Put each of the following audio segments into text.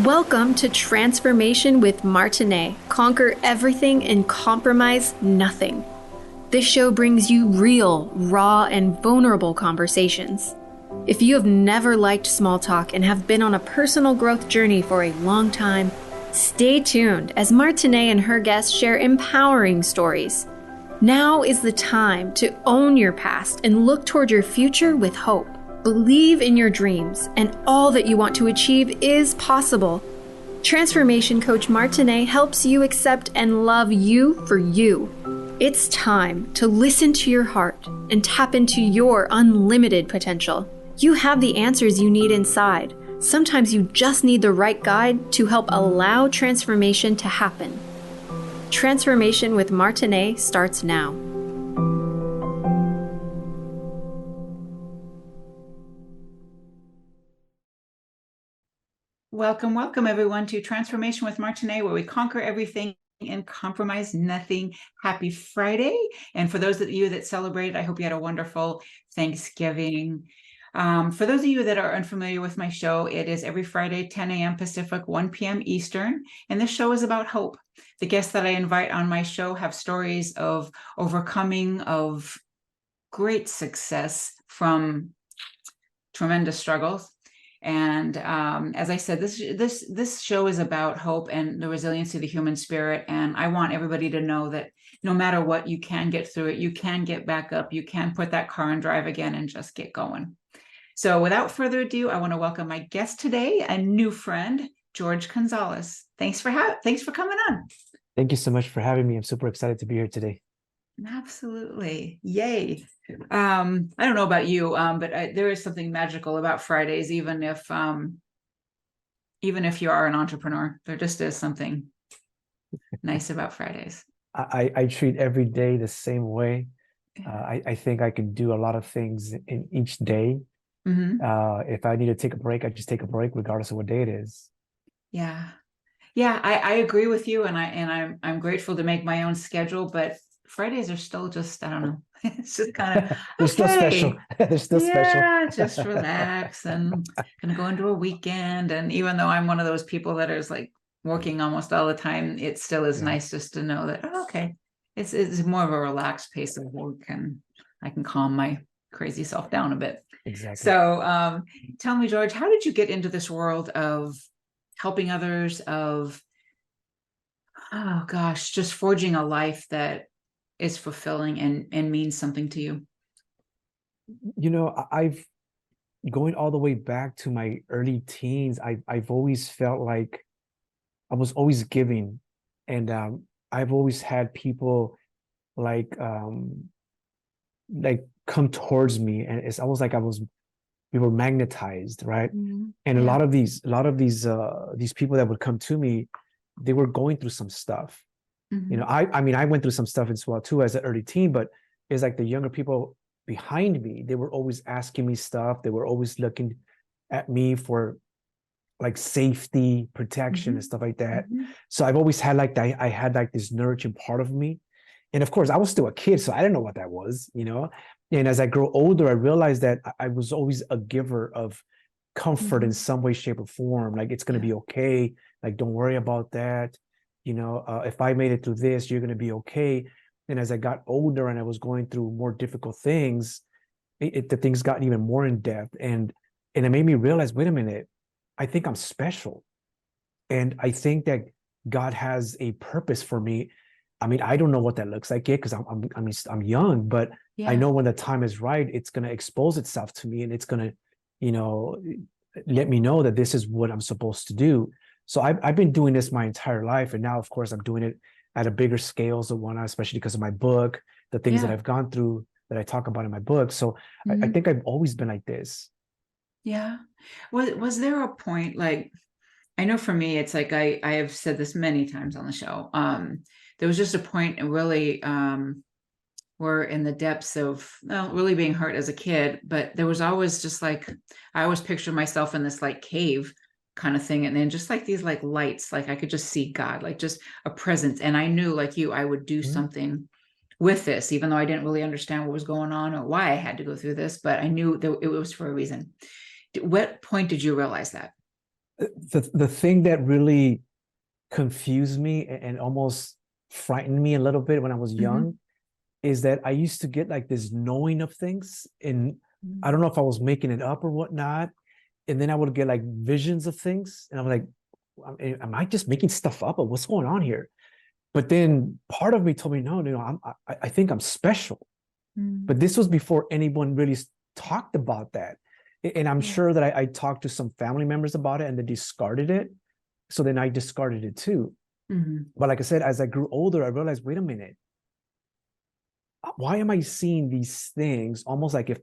Welcome to Transformation with Martine. Conquer everything and compromise nothing. This show brings you real, raw, and vulnerable conversations. If you have never liked small talk and have been on a personal growth journey for a long time, stay tuned as Martine and her guests share empowering stories. Now is the time to own your past and look toward your future with hope. Believe in your dreams, and all that you want to achieve is possible. Transformation Coach Martine helps you accept and love you for you. It's time to listen to your heart and tap into your unlimited potential. You have the answers you need inside. Sometimes you just need the right guide to help allow transformation to happen. Transformation with Martine starts now. Welcome, welcome everyone to Transformation with Martine, where we conquer everything and compromise nothing. Happy Friday. And for those of you that celebrated, I hope you had a wonderful Thanksgiving. For those of you that are unfamiliar with my show, it is every Friday, 10 a.m. Pacific, 1 p.m. Eastern. And this show is about hope. The guests that I invite on my show have stories of overcoming, of great success from tremendous struggles. And as I said, this show is about hope and the resiliency of the human spirit. And I want everybody to know that no matter what, you can get through it. You can get back up. You can put that car in drive again and just get going. So without further ado, I want to welcome my guest today, a new friend, Jorge Gonzalez. Thanks for coming on. Thank you so much for having me. I'm super excited to be here today. Absolutely. Yay. I don't know about you, but there is something magical about Fridays, even if you are an entrepreneur. There just is something nice about Fridays. I treat every day the same way. I think I can do a lot of things in each day. Mm-hmm. If I need to take a break, I just take a break regardless of what day it is. Yeah. I agree with you, and I'm grateful to make my own schedule, but Fridays are still just, I don't know. It's just kind of They're still special. They're still special. Yeah, just relax and gonna go into a weekend. And even though I'm one of those people that is like working almost all the time, it still is nice just to know that, okay, it's more of a relaxed pace of work, and I can calm my crazy self down a bit. Exactly. So tell me, Jorge, how did you get into this world of helping others, of, oh gosh, just forging a life that is fulfilling and means something to you? You know, I've going all the way back to my early teens. I've always felt like I was always giving, and I've always had people like come towards me, and it's almost like we were magnetized, right? Mm-hmm. And a lot of these people that would come to me, they were going through some stuff. Mm-hmm. You know, I mean, I went through some stuff as well too as an early teen, but it's like the younger people behind me, they were always asking me stuff. They were always looking at me for like safety, protection, and stuff like that. Mm-hmm. So I've always had like that. I had like this nurturing part of me. And of course, I was still a kid, so I didn't know what that was, you know? And as I grow older, I realized that I was always a giver of comfort in some way, shape, or form. Like, it's going to be okay. Like, don't worry about that. You know, if I made it through this, you're going to be okay. And as I got older and I was going through more difficult things, the things got even more in depth. And it made me realize, wait a minute, I think I'm special. And I think that God has a purpose for me. I mean, I don't know what that looks like yet because I'm young, but I know when the time is right, it's going to expose itself to me, and it's going to, you know, let me know that this is what I'm supposed to do. So I've been doing this my entire life. And now, of course, I'm doing it at a bigger scale. So especially because of my book, the things that I've gone through that I talk about in my book. So I think I've always been like this. Yeah. Was there a point, like, I know for me, it's like, I have said this many times on the show. There was just a point really, where in the depths of really being hurt as a kid, but there was always just like, I always pictured myself in this like cave kind of thing. And then just like these like lights, like I could just see God, like just a presence. And I knew, like you, I would do something with this, even though I didn't really understand what was going on or why I had to go through this, but I knew that it was for a reason. What point did you realize that? the thing that really confused me and almost frightened me a little bit when I was young is that I used to get like this knowing of things, and I don't know if I was making it up or whatnot. And then I would get like visions of things, and I'm like, am I just making stuff up, or what's going on here? But then part of me told me, no, I think I'm special. But this was before anyone really talked about that. And I'm sure that I talked to some family members about it and they discarded it. So then I discarded it too. But like I said, as I grew older, I realized, wait a minute, why am I seeing these things almost like if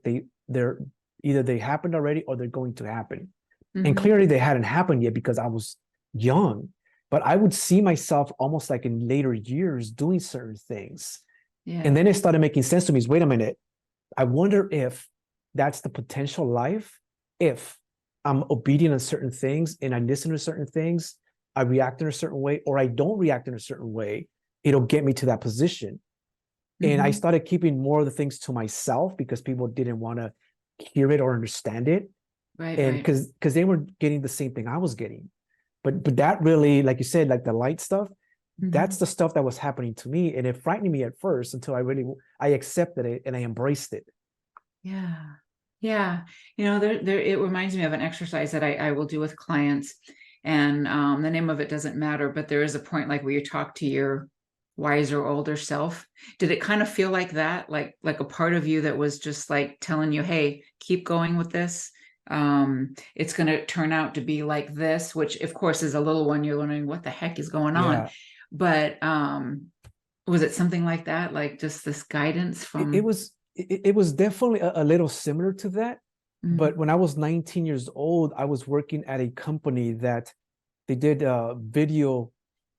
they're either they happened already or they're going to happen? And clearly they hadn't happened yet because I was young, but I would see myself almost like in later years doing certain things. And then it started making sense to me is, wait a minute, I wonder if that's the potential life. If I'm obedient on certain things and I listen to certain things, I react in a certain way, or I don't react in a certain way, it'll get me to that position. And I started keeping more of the things to myself because people didn't want to hear it or understand it. And because they were getting the same thing I was getting. But that really, like you said, like the light stuff, that's the stuff that was happening to me. And it frightened me at first until I accepted it and I embraced it. Yeah. Yeah. You know, it reminds me of an exercise that I will do with clients, and the name of it doesn't matter, but there is a point like where you talk to your wiser older self. Did it kind of feel like that? Like a part of you that was just like telling you, hey, keep going with this. It's going to turn out to be like this, which of course is a little one. You're wondering what the heck is going on. But was it something like that? Like just this guidance from... It was definitely a little similar to that. But when I was 19 years old, I was working at a company that they did video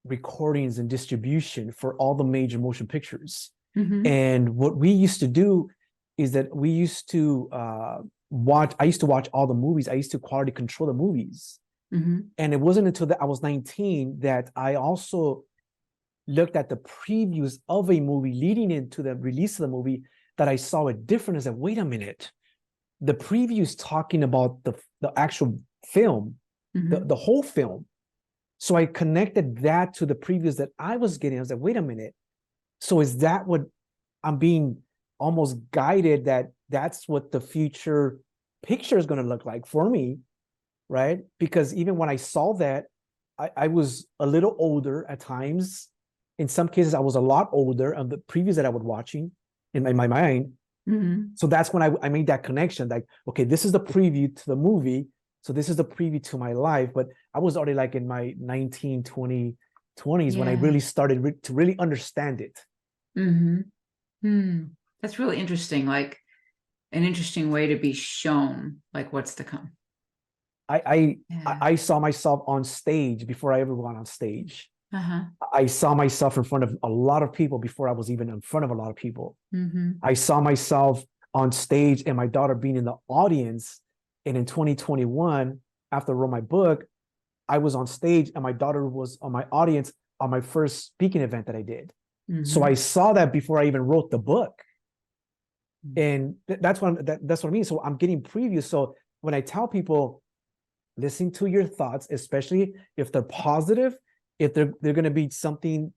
recordings and distribution for all the major motion pictures. And what we used to do is that we used to I used to watch all the movies. I used to quality control the movies. And it wasn't until that I was 19 that I also looked at the previews of a movie leading into the release of the movie that I saw it different. I said, wait a minute, the previews talking about the actual film, the whole film. So I connected that to the previews that I was getting. I was like, wait a minute. So is that what I'm being almost guided, that's what the future picture is going to look like for me, right? Because even when I saw that, I was a little older at times. In some cases, I was a lot older on the previews that I was watching in my mind. So that's when I made that connection. Like, okay, this is the preview to the movie. So this is the preview to my life. But I was already like in my 19, 20, 20s when I really started to really understand it. That's really interesting. Like an interesting way to be shown like what's to come. I saw myself on stage before I ever went on stage. I saw myself in front of a lot of people before I was even in front of a lot of people. I saw myself on stage and my daughter being in the audience. And in 2021, after I wrote my book, I was on stage and my daughter was on my audience on my first speaking event that I did. So I saw that before I even wrote the book. And that's what I mean. So I'm getting previews. So when I tell people, listen to your thoughts, especially if they're positive, if they're going to be something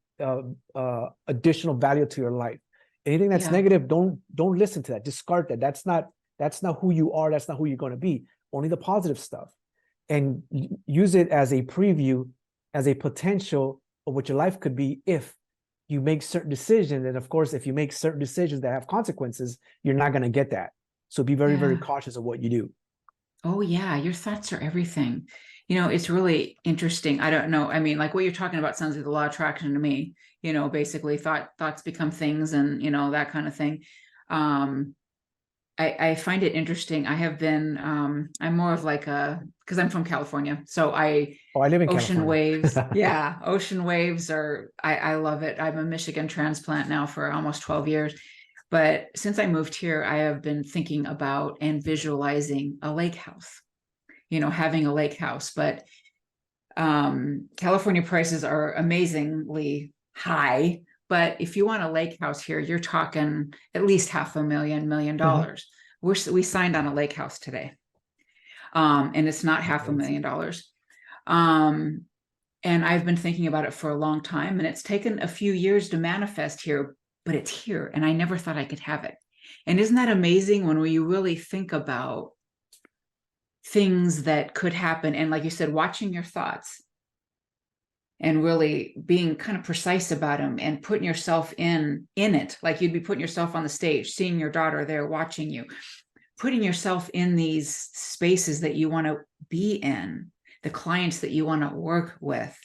additional value to your life. Anything that's negative, don't listen to that. Discard that. That's not who you are. That's not who you're going to be. Only the positive stuff. And use it as a preview, as a potential of what your life could be if you make certain decisions. And of course, if you make certain decisions that have consequences, you're not going to get that. So be very, very cautious of what you do. Oh yeah, your thoughts are everything. You know, it's really interesting. I don't know. I mean, like what you're talking about sounds like the law of attraction to me, you know, basically thoughts become things and, you know, that kind of thing. I find it interesting. I have been, I'm more of like because I'm from California. So I live in ocean California. waves. Yeah. Ocean waves I love it. I'm a Michigan transplant now for almost 12 years. But since I moved here, I have been thinking about and visualizing a lake house, you know, having a lake house. But California prices are amazingly high. But if you want a lake house here, you're talking at least $500,000, $1 million. We signed on a lake house today. And it's not $500,000. And I've been thinking about it for a long time, and it's taken a few years to manifest here, but it's here, and I never thought I could have it. And isn't that amazing when you really think about things that could happen? And like you said, watching your thoughts and really being kind of precise about them and putting yourself in it, like you'd be putting yourself on the stage, seeing your daughter there watching you, putting yourself in these spaces that you want to be in, the clients that you want to work with,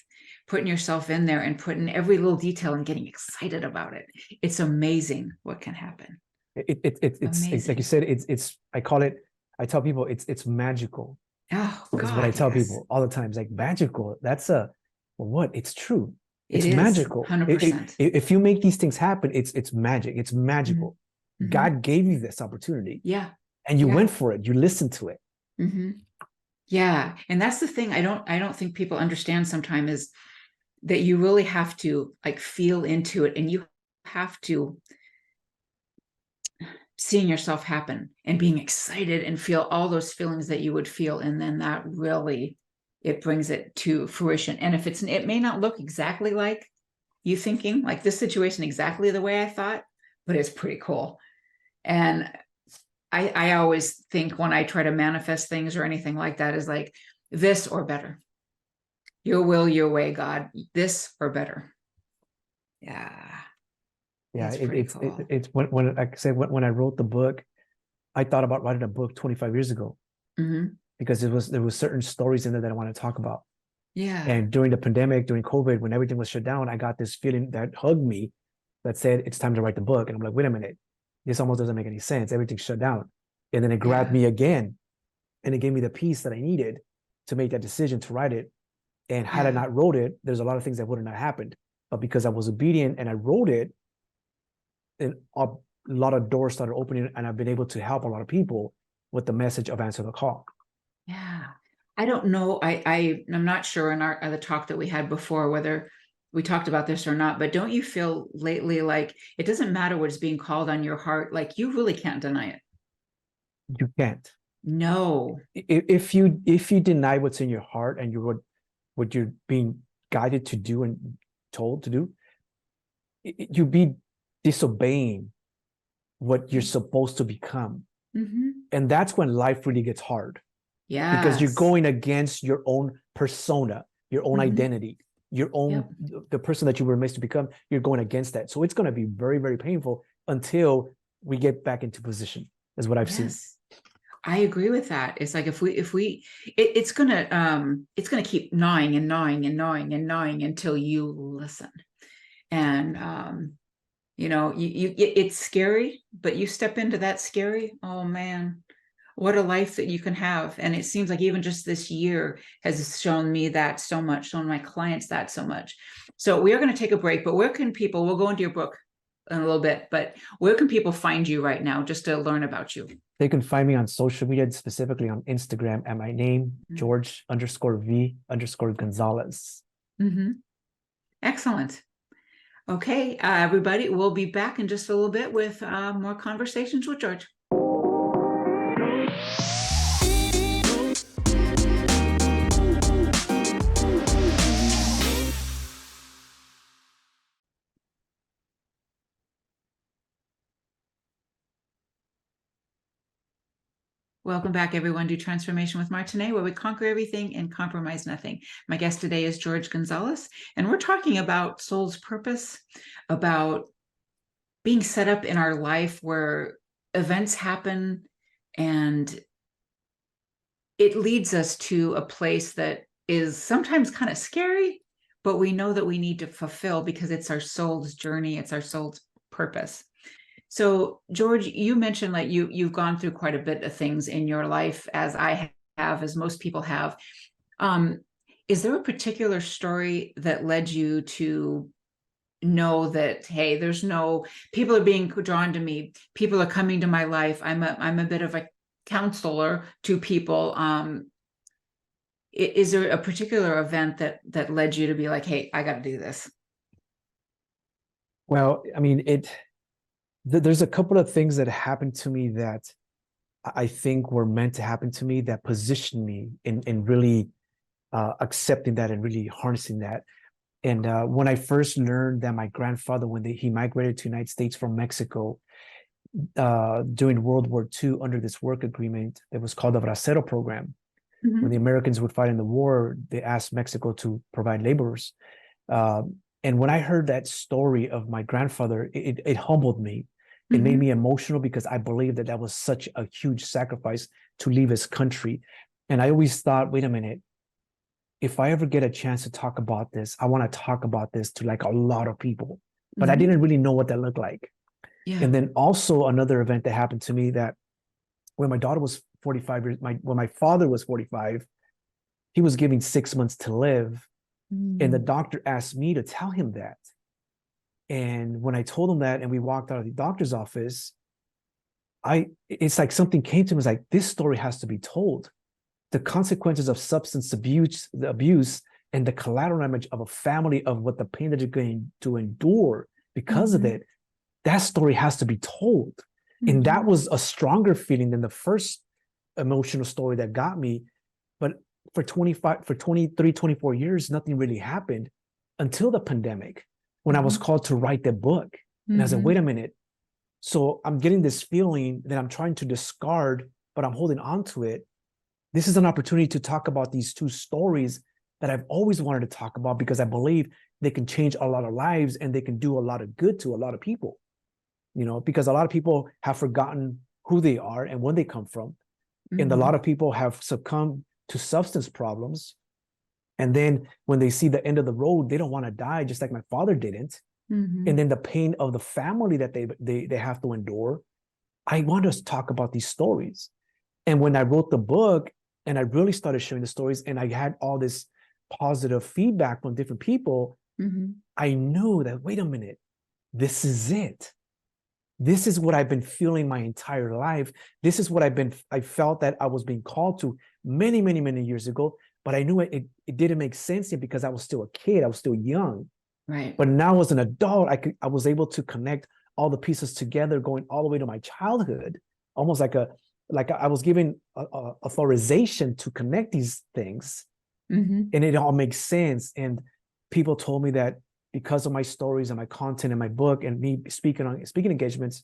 putting yourself in there and putting every little detail and getting excited about it. It's amazing what can happen. It's like you said, I tell people it's magical. Oh, God, is what I tell yes. people all the time. It's like magical. What? It's true. It's It is, magical. 100%. If you make these things happen, it's magic. It's magical. Mm-hmm. God gave you this opportunity. Yeah. And you went for it. You listened to it. Mm-hmm. Yeah. And that's the thing I don't think people understand sometimes, is that you really have to like feel into it, and you have to seeing yourself happen and being excited and feel all those feelings that you would feel. And then that really, it brings it to fruition. And if it may not look exactly like you thinking like this situation exactly the way I thought, but it's pretty cool. And I always think when I try to manifest things or anything like that is like this or better. Your will, your way, God, this or better. Yeah. Yeah. Cool. It's when like I said, when I wrote the book, I thought about writing a book 25 years ago, because there was certain stories in there that I want to talk about. Yeah. And during the pandemic, during COVID, when everything was shut down, I got this feeling that hugged me that said, it's time to write the book. And I'm like, wait a minute, this almost doesn't make any sense. Everything's shut down. And then it grabbed me again, and it gave me the peace that I needed to make that decision to write it. And had I not wrote it, there's a lot of things that wouldn't have happened. But because I was obedient and I wrote it, and a lot of doors started opening, and I've been able to help a lot of people with the message of Answer the Call. Yeah. I don't know. I'm not sure in the talk that we had before whether we talked about this or not, but don't you feel lately like it doesn't matter what's being called on your heart, like you really can't deny it? You can't. No. If you deny what's in your heart and what you're being guided to do and told to do, you'd be disobeying what you're supposed to become. And that's when life really gets hard. Yeah. Because you're going against your own persona, your own identity, your own, the person that you were meant to become. You're going against that. So it's going to be very, very painful until we get back into position, is what I've seen. I agree with that. It's like it's gonna keep gnawing and gnawing and gnawing and gnawing until you listen. And it's scary, but you step into that scary, oh man, what a life that you can have. And it seems like even just this year has shown me that so much, shown my clients that so much. So we are going to take a break, but where can people, we'll go into your book in a little bit, but where can people find you right now just to learn about you? They can find me on social media, specifically on Instagram at my name, Jorge_V_Gonzalez. Excellent. Okay, everybody, we'll be back in just a little bit with more conversations with George. Welcome back, everyone, to Transformation with Martine, where we conquer everything and compromise nothing. My guest today is Jorge Gonzalez, and we're talking about soul's purpose, about being set up in our life where events happen and it leads us to a place that is sometimes kind of scary, but we know that we need to fulfill because it's our soul's journey, it's our soul's purpose. So, George, you mentioned like you've gone through quite a bit of things in your life, as I have, as most people have. Is there a particular story that led you to know that, hey, there's no, people are being drawn to me, people are coming to my life, I'm a bit of a counselor to people? Is there a particular event that led you to be like, hey, I got to do this? Well, I mean, there's a couple of things that happened to me that I think were meant to happen to me that positioned me in really accepting that and really harnessing that. And when I first learned that my grandfather, when he migrated to the United States from Mexico during World War II under this work agreement that was called the Bracero Program, when the Americans would fight in the war, they asked Mexico to provide laborers. And when I heard that story of my grandfather, it humbled me. It made me emotional because I believed that that was such a huge sacrifice to leave his country. And I always thought, wait a minute, if I ever get a chance to talk about this, I want to talk about this to like a lot of people. But I didn't really know what that looked like. Yeah. And then also another event that happened to me, that when my daughter was 45 years, when my father was 45, he was given 6 months to live. And the doctor asked me to tell him that. And when I told him that and we walked out of the doctor's office, it's like something came to me. It's like, this story has to be told. The consequences of substance abuse, and the collateral damage of a family, of what the pain that you're going to endure because of it, that story has to be told. And that was a stronger feeling than the first emotional story that got me. But for 23, 24 years, nothing really happened until the pandemic, when I was called to write the book. And I said, wait a minute. So I'm getting this feeling that I'm trying to discard, but I'm holding on to it. This is an opportunity to talk about these two stories that I've always wanted to talk about, because I believe they can change a lot of lives and they can do a lot of good to a lot of people. You know, because a lot of people have forgotten who they are and where they come from. And a lot of people have succumbed to substance problems. And then when they see the end of the road, they don't want to die, just like my father didn't. And then the pain of the family that they have to endure. I want us to talk about these stories. And when I wrote the book and I really started sharing the stories, and I had all this positive feedback from different people, I knew that, wait a minute, this is it. This is what I've been feeling my entire life. This is what I felt that I was being called to many, many, many years ago. But I knew it didn't make sense yet because I was still a kid. I was still young. Right. But now as an adult, I was able to connect all the pieces together, going all the way to my childhood, almost like I was given authorization to connect these things. And it all makes sense. And people told me that because of my stories and my content and my book and me speaking engagements,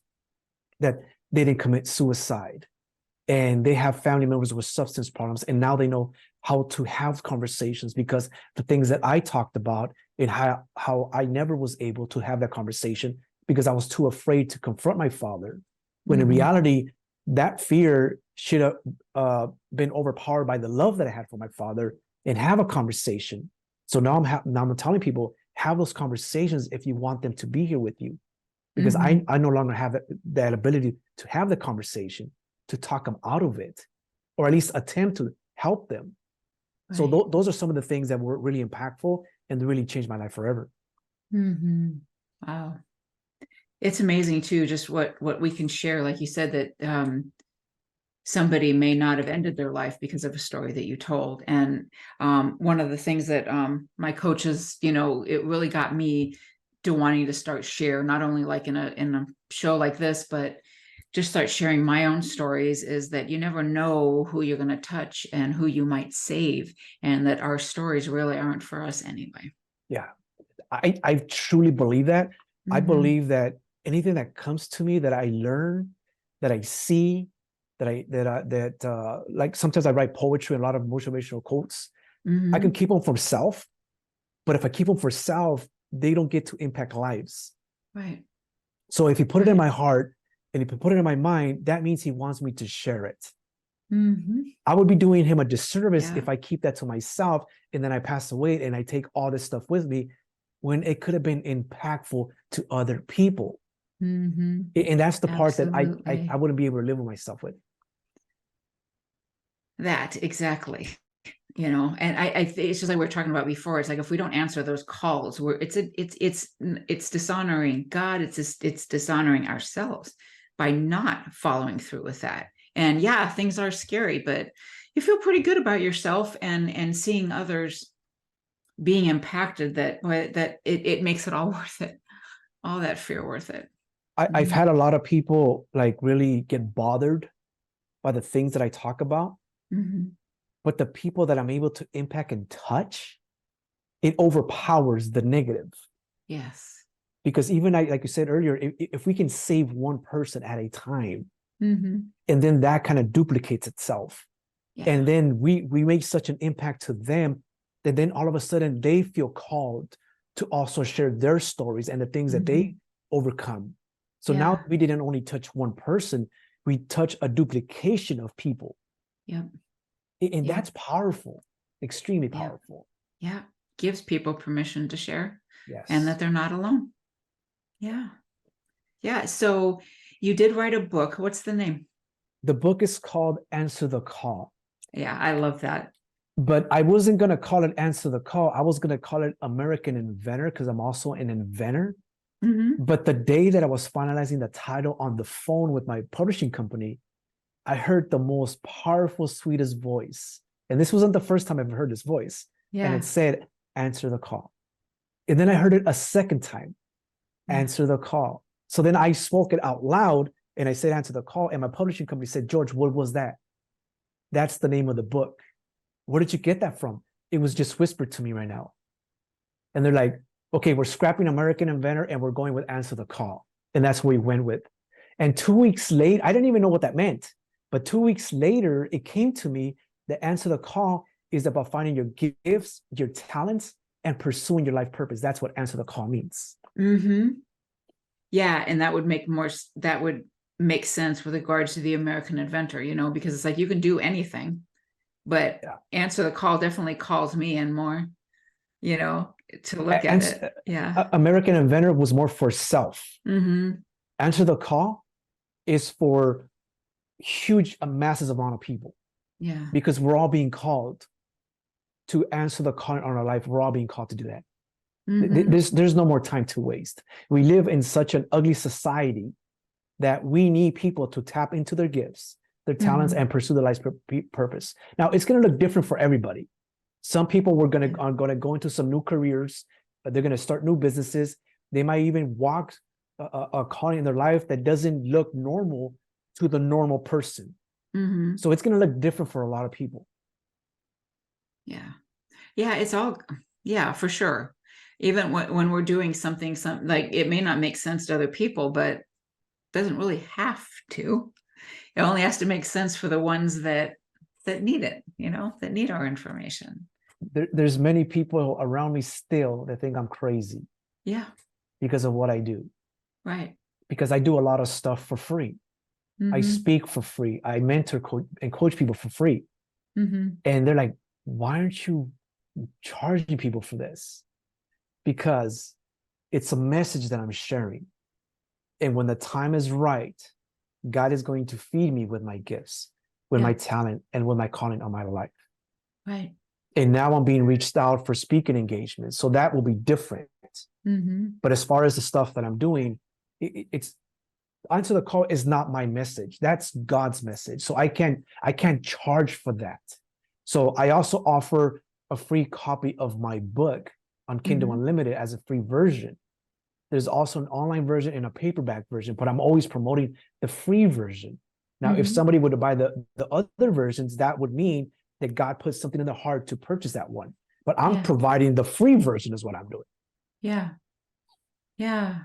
that they didn't commit suicide. And they have family members with substance problems. And now they know how to have conversations, because the things that I talked about and how I never was able to have that conversation because I was too afraid to confront my father. When in reality, that fear should have been overpowered by the love that I had for my father, and have a conversation. So now I'm telling people, have those conversations if you want them to be here with you, because I no longer have that ability to have the conversation, to talk them out of it, or at least attempt to help them. Right. So those are some of the things that were really impactful and really changed my life forever. Wow. It's amazing too, just what we can share. Like you said, that somebody may not have ended their life because of a story that you told. And one of the things that my coaches, it really got me to wanting to start share, not only like in a show like this, but just start sharing my own stories, is that you never know who you're going to touch and who you might save, and that our stories really aren't for us anyway. Yeah, I truly believe that. I believe that anything that comes to me, that I learn, that I see, that like sometimes I write poetry and a lot of motivational quotes. I can keep them for self, but if I keep them for self, they don't get to impact lives. Right. So if you put it in my heart and if you put it in my mind, that means he wants me to share it. I would be doing him a disservice if I keep that to myself and then I pass away and I take all this stuff with me, when it could have been impactful to other people. And that's the part that I wouldn't be able to live with myself with. That exactly. And it's just like we were talking about before. It's like, if we don't answer those calls, it's dishonoring God. It's dishonoring ourselves by not following through with that. And yeah, things are scary, but you feel pretty good about yourself and seeing others being impacted, that it makes it all worth it. All that fear worth it. I've had a lot of people like really get bothered by the things that I talk about. but the people that I'm able to impact and touch, it overpowers the negative. Yes. Because even like you said earlier, if we can save one person at a time, Mm-hmm. and then that kind of duplicates itself, Yeah. and then we make such an impact to them, that then all of a sudden they feel called to also share their stories and the things that they overcome. So now we didn't only touch one person, we touch a duplication of people. Yeah. And that's powerful, extremely powerful. Yeah. Gives people permission to share. Yes. And that they're not alone. Yeah. Yeah. So you did write a book. What's the name? The book is called Answer the Call. Yeah, I love that. But I wasn't going to call it Answer the Call. I was going to call it American Inventor, because I'm also an inventor. But the day that I was finalizing the title on the phone with my publishing company, I heard the most powerful, sweetest voice. And this wasn't the first time I've heard this voice. Yeah. And it said, Answer the Call. And then I heard it a second time, Answer the Call. So then I spoke it out loud and I said, Answer the Call. And my publishing company said, George, what was that? That's the name of the book. Where did you get that from? It was just whispered to me right now. And they're like, okay, we're scrapping American Inventor and we're going with Answer the Call. And that's what we went with. And 2 weeks later, I didn't even know what that meant. But 2 weeks later, it came to me that Answer the Call is about finding your gifts, your talents, and pursuing your life purpose. That's what Answer the Call means. Yeah. And that would make sense with regards to the American Inventor, because it's like you can do anything. But Answer the Call definitely calls me in more, to look at it. Yeah. American Inventor was more for self. Answer the Call is for huge masses amount of people. Yeah. Because we're all being called to answer the call on our life. We're all being called to do that. There's no more time to waste. We live in such an ugly society that we need people to tap into their gifts, their talents, and pursue their life's purpose. Now, it's going to look different for everybody. Some people are going to go into some new careers. They're going to start new businesses. They might even walk a calling in their life that doesn't look normal to the normal person. So it's going to look different for a lot of people. Yeah. Yeah. It's all, for sure. Even when we're doing something like it may not make sense to other people, but it doesn't really have to. It only has to make sense for the ones that need it, that need our information. There's many people around me still that think I'm crazy. Yeah. Because of what I do. Right. Because I do a lot of stuff for free. I speak for free. I mentor and coach people for free. And they're like, why aren't you charging people for this? Because it's a message that I'm sharing. And when the time is right, God is going to feed me with my gifts, with my talent, and with my calling on my life. Right. And now I'm being reached out for speaking engagements. So that will be different. But as far as the stuff that I'm doing, it's Answer the Call is not my message. That's God's message. So I can't charge for that. So I also offer a free copy of my book on Kindle Unlimited as a free version. There's also an online version and a paperback version, but I'm always promoting the free version. Now, if somebody were to buy the other versions, that would mean that God put something in their heart to purchase that one. But I'm providing the free version is what I'm doing. Yeah. Yeah.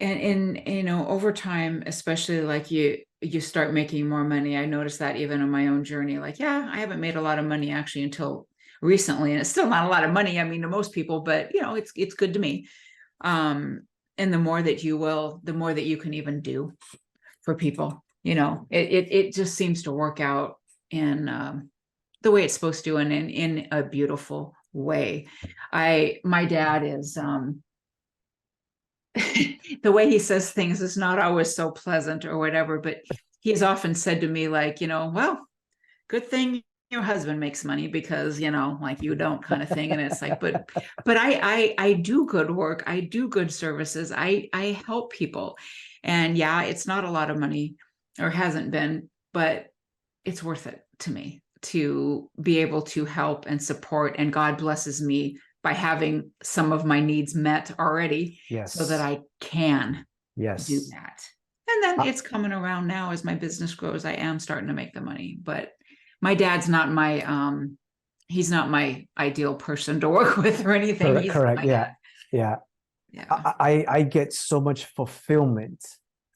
And over time, especially like you start making more money. I noticed that even on my own journey, like, I haven't made a lot of money actually until recently. And it's still not a lot of money. I mean, to most people, but it's good to me. And the more that the more that you can even do for people, it just seems to work out in the way it's supposed to, and in a beautiful way. My dad is, the way he says things is not always so pleasant or whatever, but he has often said to me, like, well, good thing your husband makes money because, like you don't, kind of thing. And it's like, but I do good work. I do good services. I help people. And it's not a lot of money, or hasn't been, but it's worth it to me to be able to help and support. And God blesses me by having some of my needs met already, so that I can do that. And then it's coming around now as my business grows. I am starting to make the money, but My dad's not my, he's not my ideal person to work with or anything. Correct. He's Correct. my Yeah. dad. Yeah. Yeah. I get so much fulfillment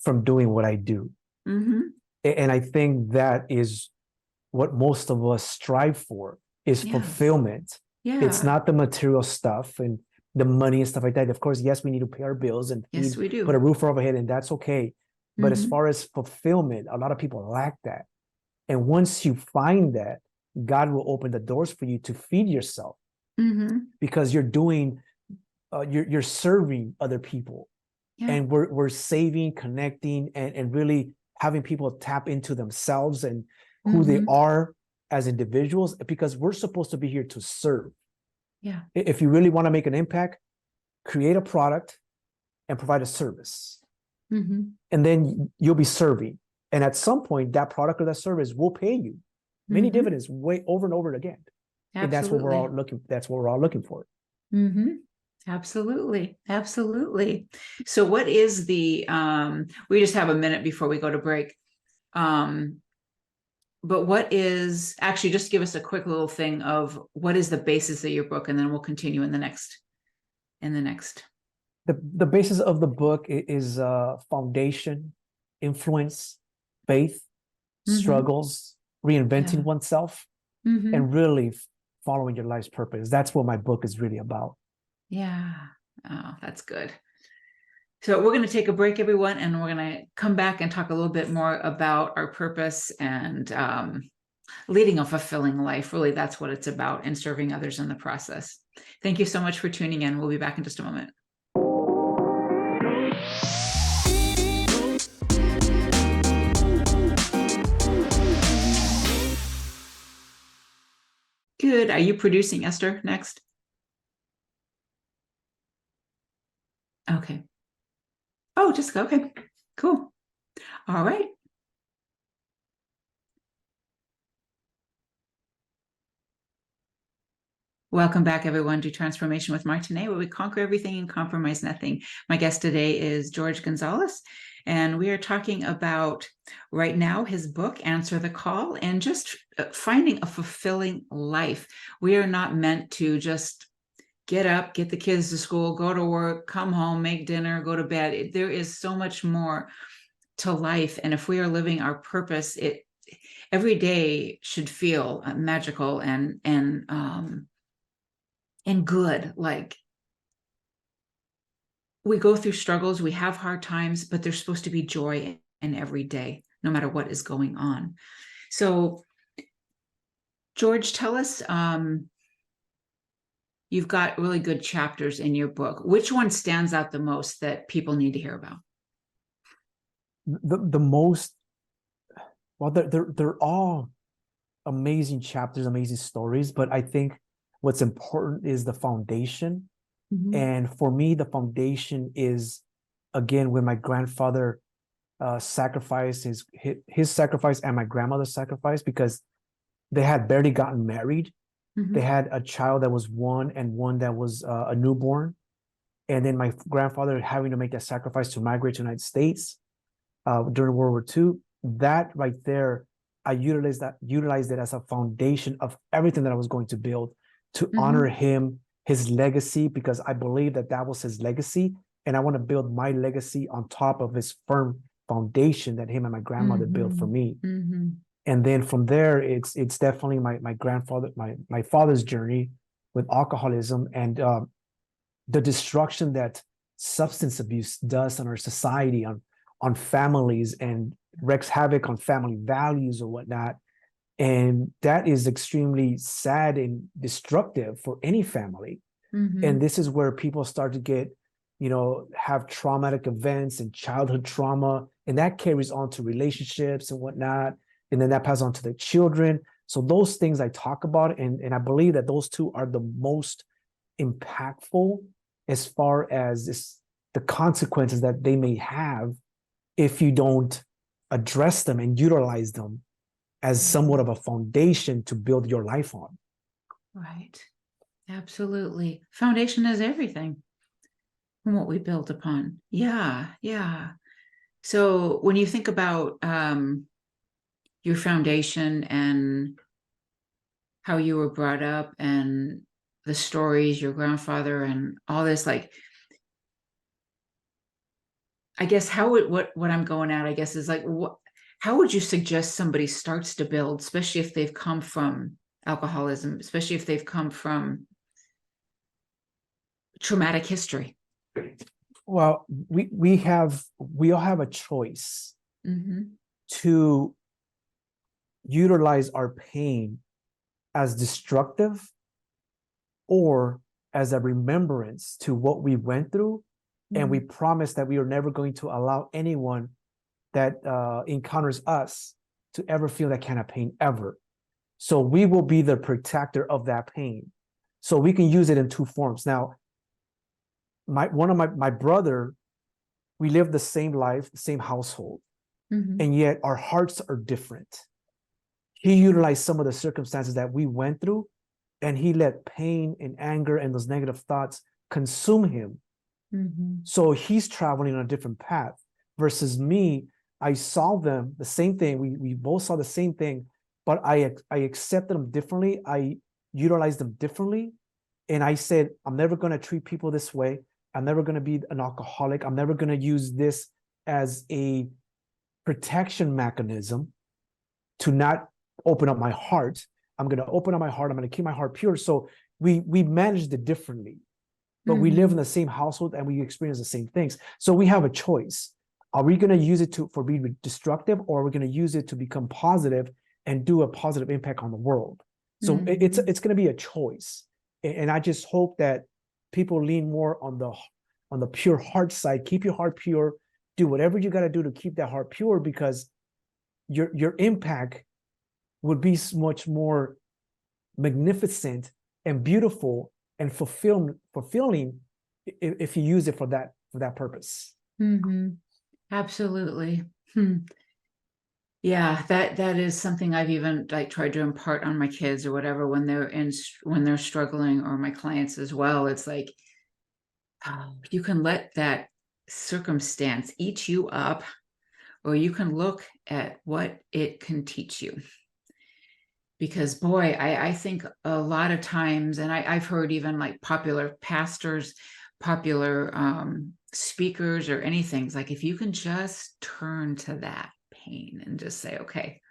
from doing what I do. Mm-hmm. And I think that is what most of us strive for, is Yeah. fulfillment. It's Yeah. not the material stuff and the money and stuff like that. Of course, yes, we need to pay our bills and Yes, feed, we do. put a roof over our head, and that's okay. But as Mm-hmm. far as fulfillment, a lot of people lack that. And once you find that, God will open the doors for you to feed yourself, Mm-hmm. because you're doing, you're serving other people, Yeah. and we're saving, connecting, and really having people tap into themselves and who they Mm-hmm. are as individuals, because we're supposed to be here to serve. Yeah. If you really want to make an impact, create a product and provide a service, Mm-hmm. and then you'll be serving. And at some point, that product or that service will pay you many Mm-hmm. dividends, way over and over again. And that's what we're all Absolutely. looking. That's what we're all looking for. Mm-hmm. Absolutely. Absolutely. So what is the, we just have a minute before we go to break. But what is, actually, just give us a quick little thing of what is the basis of your book, and then we'll continue in the next. The basis of the book is foundation, influence, faith, Mm-hmm. struggles, reinventing Yeah. oneself, Mm-hmm. and really following your life's purpose. That's what my book is really about. Yeah. Oh, that's good. So we're going to take a break, everyone, and we're going to come back and talk a little bit more about our purpose and leading a fulfilling life. Really, that's what it's about, and serving others in the process. Thank you so much for tuning in. We'll be back in just a moment. Good. Are you producing, Esther, next? Okay. Oh, Jessica. Okay, cool. All right. Welcome back, everyone, to Transformation with Martine, where we conquer everything and compromise nothing. My guest today is Jorge Gonzalez, and we are talking about, right now, his book, Answer the Call, and just finding a fulfilling life. We are not meant to just get up, get the kids to school, go to work, come home, make dinner, go to bed. There is so much more to life. And if we are living our purpose, every day should feel magical and good. Like, we go through struggles, we have hard times, but there's supposed to be joy in every day, no matter what is going on. So, George, tell us, you've got really good chapters in your book. Which one stands out the most that people need to hear about? The most, well, they're all amazing chapters, amazing stories, but I think what's important is the foundation. Mm-hmm. And for me, the foundation is, again, when my grandfather sacrificed his sacrifice and my grandmother's sacrifice, because they had barely gotten married. Mm-hmm. They had a child that was one and one that was a newborn. And then my grandfather having to make that sacrifice to migrate to the United States during World War II. That right there, I utilized it as a foundation of everything that I was going to build, to Mm-hmm. honor him, his legacy, because I believe that was his legacy. And I want to build my legacy on top of his firm foundation that him and my grandmother Mm-hmm. built for me. Mm-hmm. And then from there, it's definitely my father's journey with alcoholism and the destruction that substance abuse does on our society, on families, and wreaks havoc on family values or whatnot. And that is extremely sad and destructive for any family. Mm-hmm. And this is where people start to get, have traumatic events and childhood trauma, and that carries on to relationships and whatnot. And then that passes on to the children. So those things I talk about, and I believe that those two are the most impactful as far as the consequences that they may have if you don't address them and utilize them as somewhat of a foundation to build your life on. Right. Absolutely. Foundation is everything from what we build upon. Yeah. Yeah. So when you think about your foundation and how you were brought up and the stories, your grandfather and all this, like, I guess what I'm going at, I guess, is like, how would you suggest somebody starts to build, especially if they've come from alcoholism, especially if they've come from traumatic history? Well, we all have a choice to utilize our pain as destructive or as a remembrance to what we went through. And we promise that we are never going to allow anyone that encounters us to ever feel that kind of pain ever. So we will be the protector of that pain. So we can use it in two forms. Now, my brother, we live the same life, the same household, and yet our hearts are different. He utilized some of the circumstances that we went through, and he let pain and anger and those negative thoughts consume him. So he's traveling on a different path versus me. I saw them the same thing. We both saw the same thing, but I accepted them differently. I utilized them differently. And I said, I'm never going to treat people this way. I'm never going to be an alcoholic. I'm never going to use this as a protection mechanism to not open up my heart. I'm going to open up my heart. I'm going to keep my heart pure. So we managed it differently, but we live in the same household and we experience the same things. So we have a choice. Are we going to use it for being destructive, or are we going to use it to become positive and do a positive impact on the world? So it's going to be a choice. And I just hope that people lean more on the pure heart side. Keep your heart pure. Do whatever you got to do to keep that heart pure, because your impact would be much more magnificent and beautiful and fulfilling if you use it for that purpose. Absolutely. Yeah, that is something I've even like tried to impart on my kids or whatever when they're struggling, or my clients as well. It's like, oh, you can let that circumstance eat you up, or you can look at what it can teach you. Because boy, I think a lot of times, and I've heard even like popular pastors, popular speakers or anything, it's like, if you can just turn to that pain and just say, okay,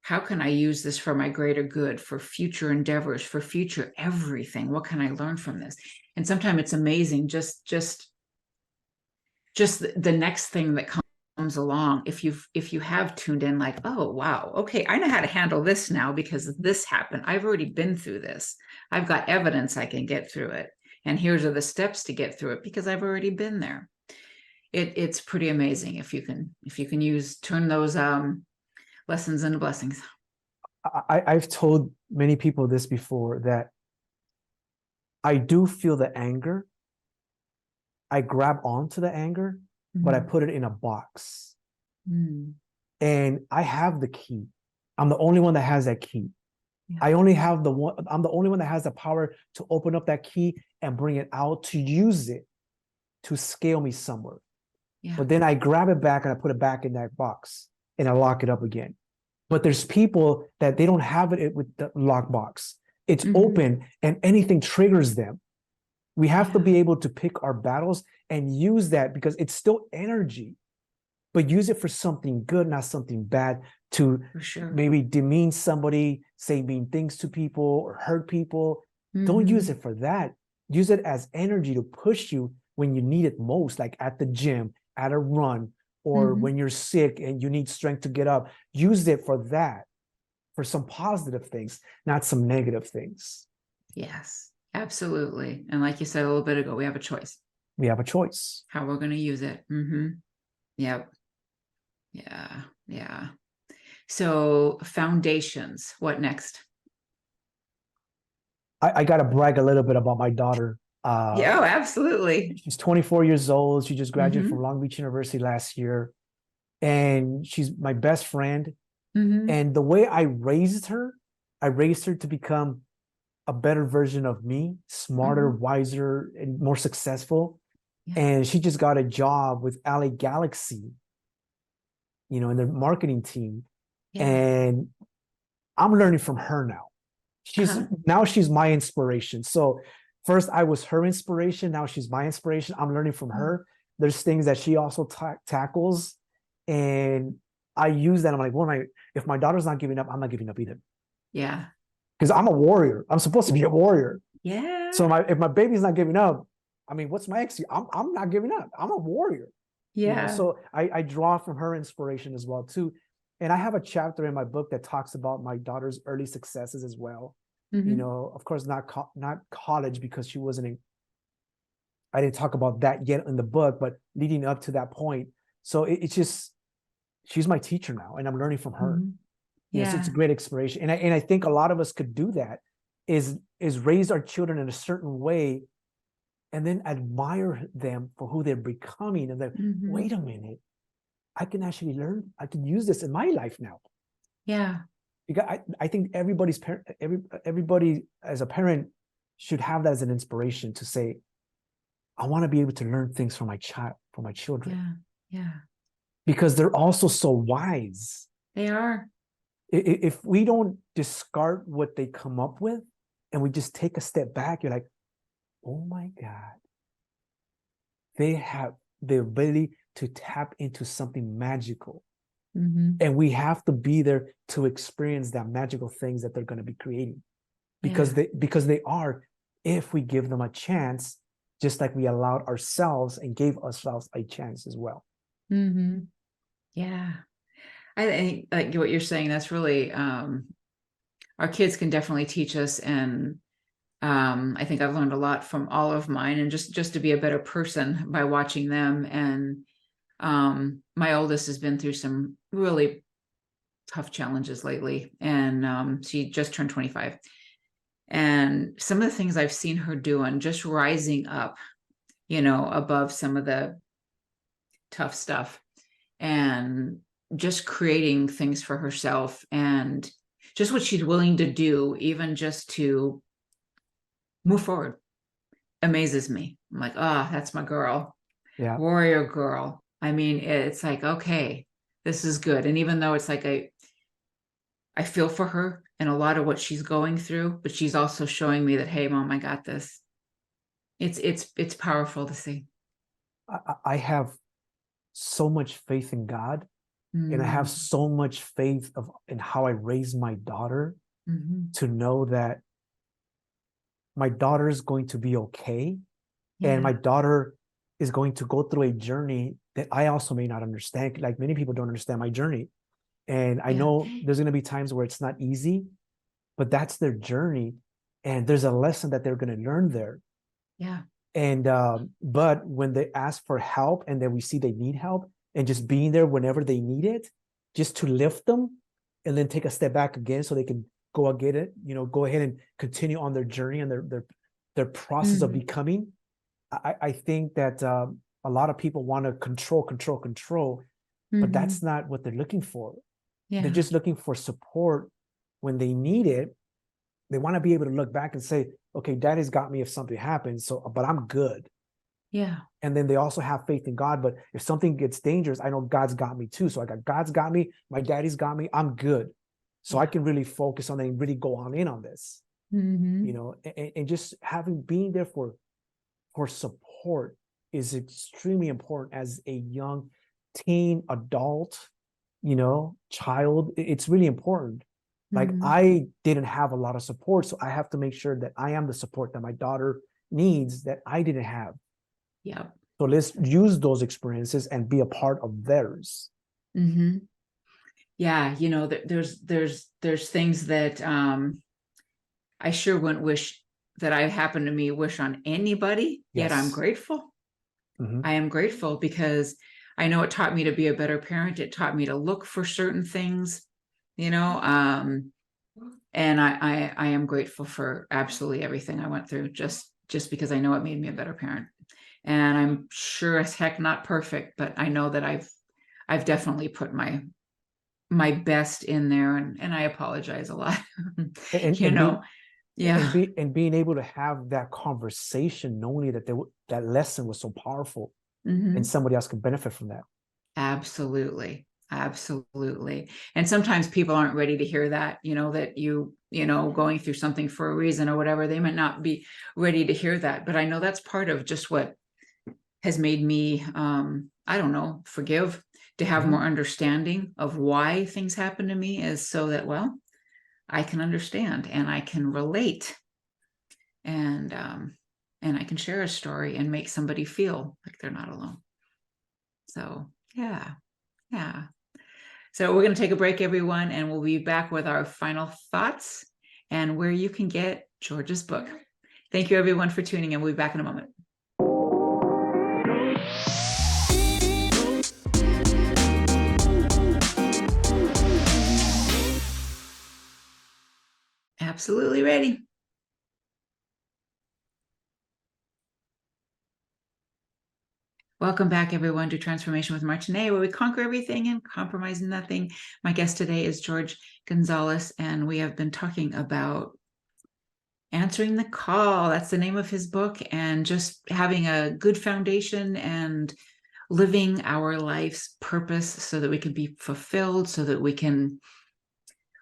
how can I use this for my greater good, for future endeavors, for future everything? What can I learn from this? And sometimes it's amazing, just the next thing that comes along, if you have tuned in, like, oh wow, okay, I know how to handle this now because this happened. I've already been through this. I've got evidence I can get through it, and here's are the steps to get through it because I've already been there. It's pretty amazing if you can turn those lessons into blessings. I've told many people this before, that I do feel the anger. I grab onto the anger, but I put it in a box. And I have the key. I'm the only one that has that key. I'm the only one that has the power to open up that key and bring it out, to use it to scale me somewhere. But then I grab it back and I put it back in that box and I lock it up again. But there's people that they don't have it with the lock box. It's open and anything triggers them. We have to be able to pick our battles and use that, because it's still energy, but use it for something good, not something bad, to maybe demean somebody, say mean things to people or hurt people. Don't use it for that. Use it as energy to push you when you need it most, like at the gym, at a run, or when you're sick and you need strength to get up. Use it for that, for some positive things, not some negative things. Yes, absolutely. And like you said a little bit ago, we have a choice. We have a choice. How we're going to use it. Yep. Yeah. So foundations, what next? I got to brag a little bit about my daughter. Yeah, absolutely. She's 24 years old. She just graduated from Long Beach University last year. And she's my best friend. And the way I raised her to become a better version of me, smarter, wiser, and more successful. And she just got a job with LA Galaxy, in their marketing team. And I'm learning from her now. Now she's my inspiration. So first I was her inspiration. Now she's my inspiration. I'm learning from her. There's things that she also tackles, and I use that. I'm like, well, if my daughter's not giving up, I'm not giving up either. Yeah. Because I'm a warrior. I'm supposed to be a warrior. Yeah. So if my baby's not giving up, I mean, what's my excuse? I'm not giving up. I'm a warrior. Yeah. You know? So I draw from her inspiration as well too. And I have a chapter in my book that talks about my daughter's early successes as well. Mm-hmm. You know, of course, not college, because she wasn't I didn't talk about that yet in the book, but leading up to that point. So it's just, she's my teacher now, and I'm learning from her. Mm-hmm. Yeah. Yeah. So it's a great inspiration. And I think a lot of us could do that, is raise our children in a certain way and then admire them for who they're becoming. And then, Mm-hmm. wait a minute, I can actually learn. I can use this in my life now. Yeah. Because I think everybody as a parent should have that as an inspiration to say, I want to be able to learn things from my children. Yeah. Yeah. Because they're also so wise. They are. If we don't discard what they come up with and we just take a step back, you're like, oh my God, they have the ability to tap into something magical. Mm-hmm. And we have to be there to experience that magical things that they're going to be creating. Because they are, if we give them a chance, just like we allowed ourselves and gave ourselves a chance as well. Mm-hmm. Yeah. I think like what you're saying, that's really, our kids can definitely teach us. And I think I've learned a lot from all of mine, and just to be a better person by watching them. And my oldest has been through some really tough challenges lately, and she just turned 25. And some of the things I've seen her doing, just rising up, above some of the tough stuff, and just creating things for herself, and just what she's willing to do, even just to move forward, amazes me. I'm like, that's my girl. Yeah. Warrior girl. I mean, it's like, okay, this is good. And even though it's like I feel for her and a lot of what she's going through, but she's also showing me that, hey, Mom, I got this. It's powerful to see. I have so much faith in God, and I have so much faith in how I raise my daughter, to know that my daughter is going to be okay. Yeah. And my daughter is going to go through a journey that I also may not understand. Like many people don't understand my journey. And I know there's going to be times where it's not easy, but that's their journey. And there's a lesson that they're going to learn there. Yeah. And, but when they ask for help and then we see they need help, and just being there whenever they need it, just to lift them and then take a step back again so they can go get it, go ahead and continue on their journey and their process of becoming. I think that a lot of people want to control, but that's not what they're looking for. Yeah. They're just looking for support when they need it. They want to be able to look back and say, okay, Daddy's got me if something happens, but I'm good. Yeah. And then they also have faith in God. But if something gets dangerous, I know God's got me too. So God's got me, my daddy's got me, I'm good. So I can really focus on it and really go on in on this. And just being there for support is extremely important as a young teen, adult, child. It's really important. Like I didn't have a lot of support, so I have to make sure that I am the support that my daughter needs that I didn't have. Yeah. So let's use those experiences and be a part of theirs. Mm-hmm. Yeah. There's things that I sure wouldn't wish that I happened to me, wish on anybody, yet I'm grateful. I am grateful because I know it taught me to be a better parent. It taught me to look for certain things, and I am grateful for absolutely everything I went through, just because I know it made me a better parent. And I'm sure as heck not perfect, but I know that I've definitely put my best in there, and I apologize a lot. And being able to have that conversation, knowing that that lesson was so powerful, and somebody else can benefit from that. Absolutely. And sometimes people aren't ready to hear that, that you going through something for a reason or whatever. They might not be ready to hear that, but I know that's part of just what has made me, I don't know, forgive, to have more understanding of why things happen to me, is so that, well, I can understand and I can relate, and I can share a story and make somebody feel like they're not alone. So yeah. So we're going to take a break, everyone, and we'll be back with our final thoughts and where you can get George's book. Thank you, everyone, for tuning in. We'll be back in a moment. Absolutely ready. Welcome back, everyone, to Transformation with Martine, where we conquer everything and compromise nothing. My guest today is Jorge Gonzalez, and we have been talking about answering the call. That's the name of his book, and just having a good foundation and living our life's purpose so that we can be fulfilled, so that we can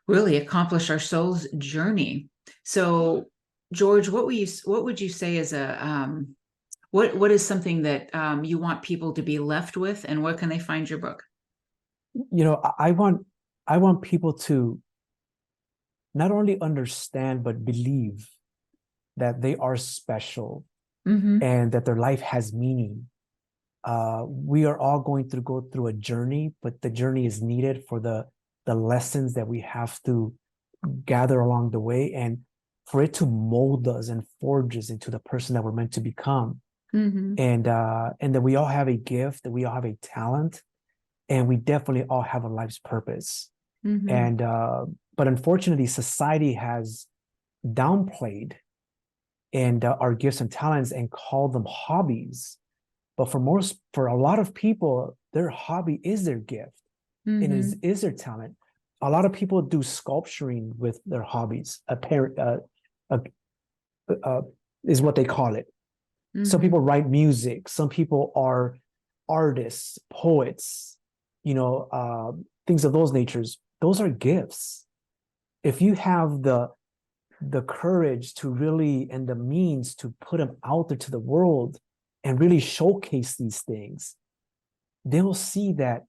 really accomplish our soul's journey. So, George, what would you say is what is something that you want people to be left with, and where can they find your book? I want people to not only understand, but believe that they are special, and that their life has meaning. We are all going to go through a journey, but the journey is needed for the lessons that we have to gather along the way, and for it to mold us and forge us into the person that we're meant to become. And that we all have a gift, that we all have a talent, and we definitely all have a life's purpose. And but unfortunately, society has downplayed our gifts and talents and called them hobbies. But for a lot of people, their hobby is their gift, and is their talent. A lot of people do sculpturing with their hobbies. Is what they call it. Some people write music. Some people are artists, poets, things of those natures. Those are gifts. If you have the courage to really, and the means to put them out there to the world and really showcase these things, they will see that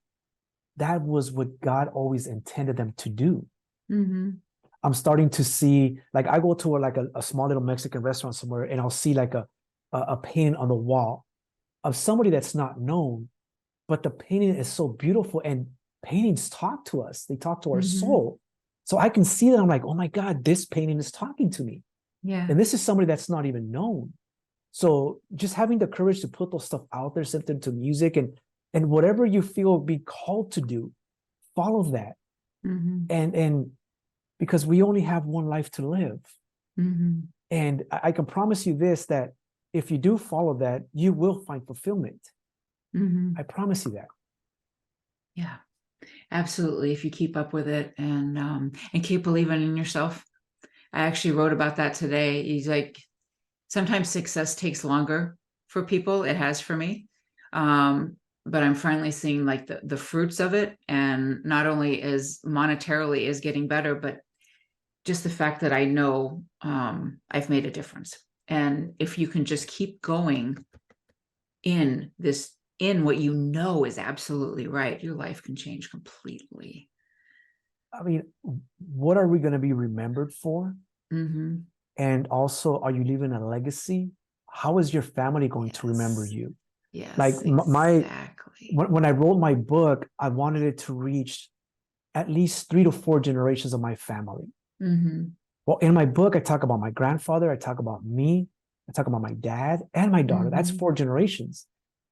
was what God always intended them to do. I'm starting to see, like, I go to a small little Mexican restaurant somewhere, and I'll see like a painting on the wall of somebody that's not known, but the painting is so beautiful, and paintings talk to us. They talk to our soul. So I can see that. I'm like, oh my God, this painting is talking to me. Yeah. And this is somebody that's not even known. So just having the courage to put those stuff out there, send them to music, and whatever you feel be called to do, follow that. And because we only have one life to live. And I can promise you this, that if you do follow that, you will find fulfillment. I promise you that. Yeah, absolutely. If you keep up with it and keep believing in yourself. I actually wrote about that today. He's like, sometimes success takes longer for people. It has for me. But I'm finally seeing like the fruits of it. And not only is monetarily is getting better, but just the fact that I know I've made a difference. And if you can just keep going in what you know is absolutely right, your life can change completely. I mean, what are we going to be remembered for? And also, are you leaving a legacy? How is your family going to remember you? Yes, like exactly. When I wrote my book, I wanted it to reach at least 3 to 4 generations of my family. Well, in my book, I talk about my grandfather, I talk about me, I talk about my dad and my daughter. That's 4 generations.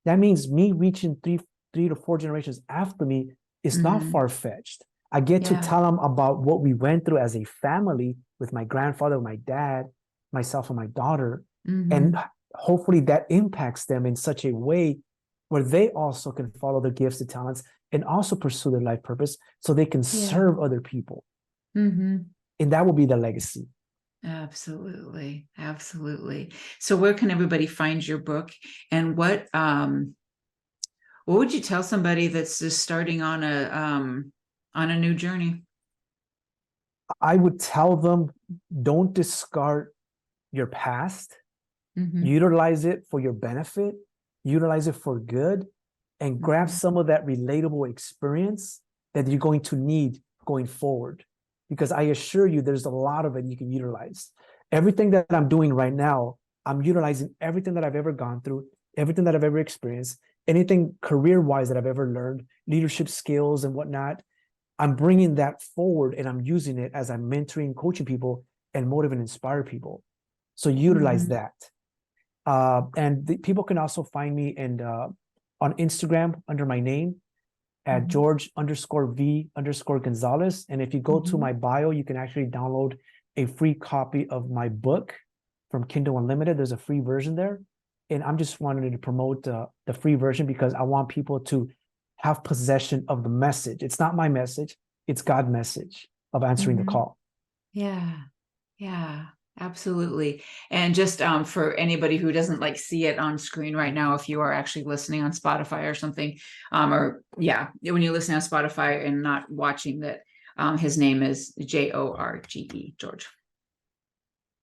That means me reaching three to 4 generations after me is not far-fetched. I get to tell them about what we went through as a family with my grandfather, my dad, myself, and my daughter. And hopefully that impacts them in such a way where they also can follow their gifts and talents and also pursue their life purpose so they can serve other people. And that will be the legacy. Absolutely. Absolutely. So where can everybody find your book, and what would you tell somebody that's just starting on a new journey? I would tell them, don't discard your past, utilize it for your benefit, utilize it for good, and grab some of that relatable experience that you're going to need going forward. Because I assure you, there's a lot of it you can utilize. Everything that I'm doing right now, I'm utilizing everything that I've ever gone through, everything that I've ever experienced, anything career-wise that I've ever learned, leadership skills and whatnot. I'm bringing that forward and I'm using it as I'm mentoring, coaching people, and motivate and inspire people. So utilize that. And people can also find me on Instagram under my name at George_V_Gonzalez. And if you go to my bio, you can actually download a free copy of my book from Kindle Unlimited. There's a free version there. And I'm just wanting to promote the free version because I want people to have possession of the message. It's not my message. It's God's message of answering the call. Yeah. Yeah, absolutely. And just for anybody who doesn't like see it on screen right now, if you are actually listening on Spotify or something, when you're listening on Spotify and not watching that, his name is Jorge, George.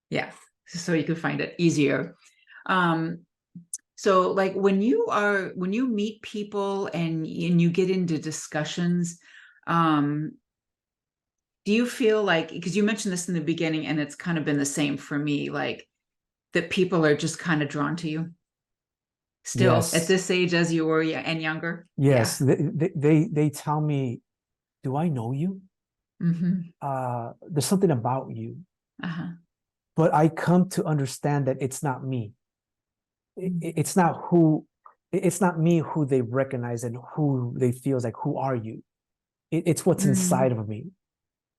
Yeah, so you can find it easier. So like when you meet people and you get into discussions, do you feel like, because you mentioned this in the beginning and it's kind of been the same for me, like that people are just kind of drawn to you still at this age as you were and younger? Yes. They tell me, do I know you? There's something about you. But I come to understand that it's not me. It's not me who they recognize and who they feel is like, who are you? It's what's inside of me.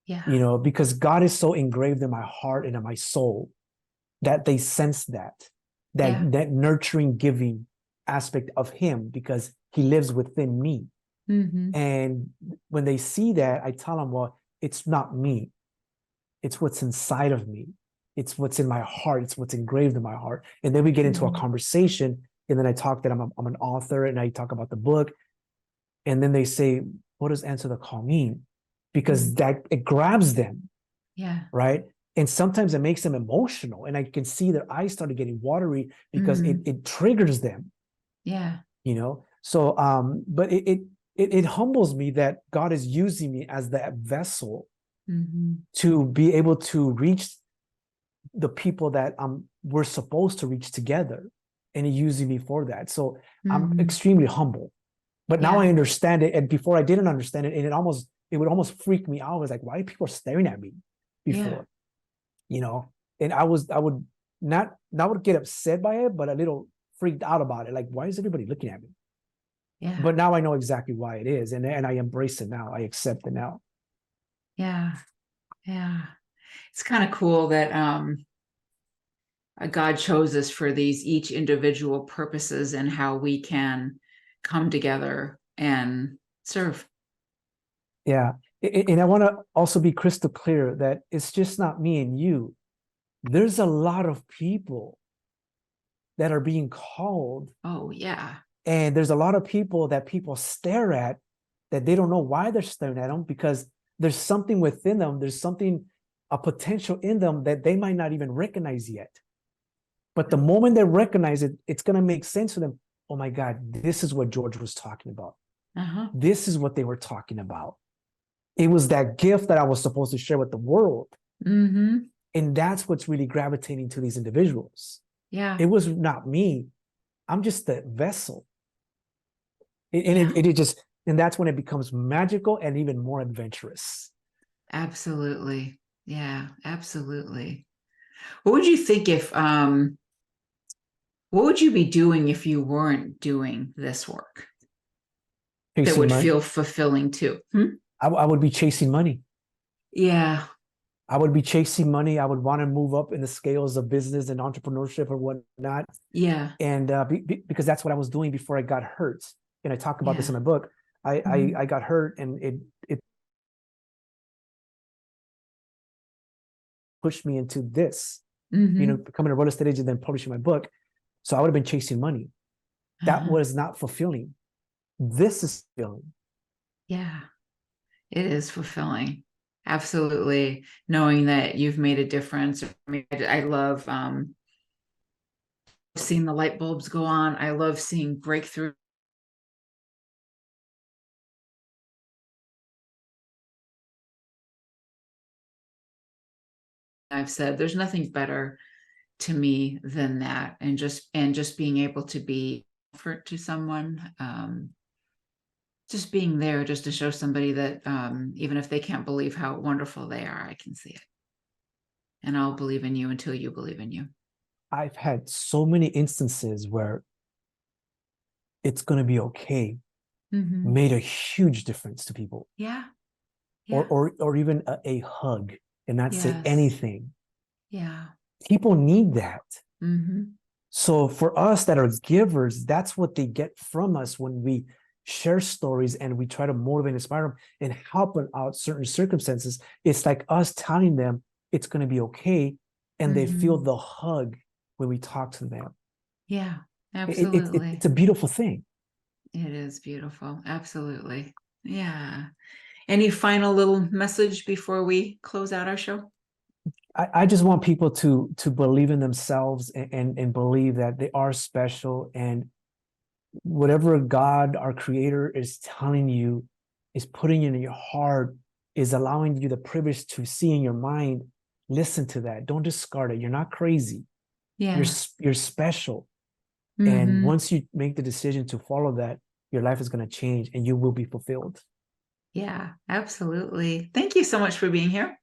You know, because God is so engraved in my heart and in my soul that they sense that nurturing, giving aspect of him because he lives within me. And when they see that, I tell them, well, it's not me. It's what's inside of me. It's what's in my heart. It's what's engraved in my heart. And then we get into a conversation, and then I talk that I'm an author, and I talk about the book. And then they say, what does answer the call mean? Because that it grabs them. Right. And sometimes it makes them emotional. And I can see their eyes started getting watery because it triggers them. You know, so but it humbles me that God is using me as that vessel to be able to reach the people that we're supposed to reach together, and He's using me for that. So I'm extremely humble. But now I understand it, and before I didn't understand it, and it would almost freak me out. I was like, why are people staring at me before? You know, and I would not get upset by it, but a little freaked out about it. Like, why is everybody looking at me? But now I know exactly why it is, and I embrace it now. I accept it now. It's kind of cool that God chose us for these each individual purposes and how we can come together and serve. And I want to also be crystal clear that it's just not me and you. There's a lot of people that are being called. And there's a lot of people that people stare at that they don't know why they're staring at them, because there's something within them. There's something, a potential in them that they might not even recognize yet. But the moment they recognize it, it's going to make sense to them. Oh my God, this is what George was talking about. This is what they were talking about. It was that gift that I was supposed to share with the world. And that's what's really gravitating to these individuals. It was not me. I'm just the vessel. And that's when it becomes magical and even more adventurous. Absolutely. Yeah, absolutely. What would you think what would you be doing if you weren't doing this work that would feel fulfilling too? I would be chasing money. I would be chasing money. I would want to move up in the scales of business and entrepreneurship or whatnot. And because that's what I was doing before I got hurt. And I talk about this in my book. I got hurt, and it pushed me into this, you know, becoming a real estate agent, then publishing my book. So I would have been chasing money. That was not fulfilling. This is fulfilling. It is fulfilling. Absolutely. Knowing that you've made a difference. I mean, I love seeing the light bulbs go on. I love seeing breakthrough. I've said there's nothing better to me than that, and just being able to be comfort to someone, just being there just to show somebody that even if they can't believe how wonderful they are, I can see it, and I'll believe in you until you believe in you. I've had so many instances where it's going to be okay made a huge difference to people. Yeah. Or even a hug and not say anything. Yeah. People need that. So for us that are givers, that's what they get from us when we share stories and we try to motivate and inspire them and help them out certain circumstances. It's like us telling them it's going to be okay, and they feel the hug when we talk to them. Yeah, absolutely. It's a beautiful thing. It is beautiful. Absolutely. Yeah. Any final little message before we close out our show? I just want people to believe in themselves and believe that they are special, and whatever God, our creator, is telling you, is putting in your heart, is allowing you the privilege to see in your mind. Listen to that. Don't discard it. You're not crazy. Yeah. You're special. And once you make the decision to follow that, your life is going to change and you will be fulfilled. Yeah, absolutely. Thank you so much for being here.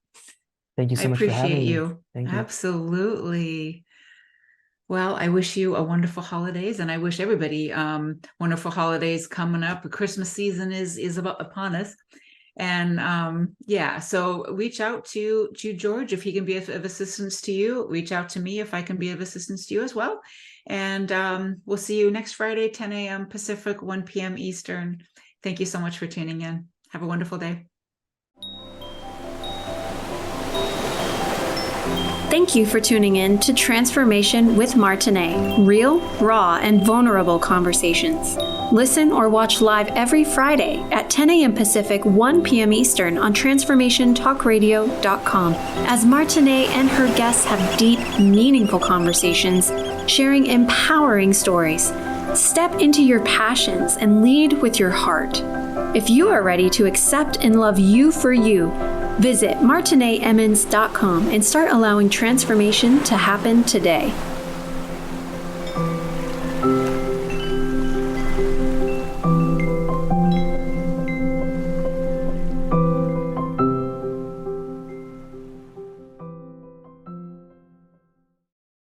Thank you so much for having me. I appreciate you. Thank you. Absolutely. Well, I wish you a wonderful holidays, and I wish everybody wonderful holidays coming up. The Christmas season is upon us. And so reach out to George if he can be of assistance to you. Reach out to me if I can be of assistance to you as well. And we'll see you next Friday, 10 a.m. Pacific, 1 p.m. Eastern. Thank you so much for tuning in. Have a wonderful day. Thank you for tuning in to Transformation with Martine, real, raw, and vulnerable conversations. Listen or watch live every Friday at 10 a.m. Pacific, 1 p.m. Eastern on transformationtalkradio.com as Martine and her guests have deep, meaningful conversations, sharing empowering stories. Step into your passions and lead with your heart. If you are ready to accept and love you for you, visit martineemmons.com and start allowing transformation to happen today.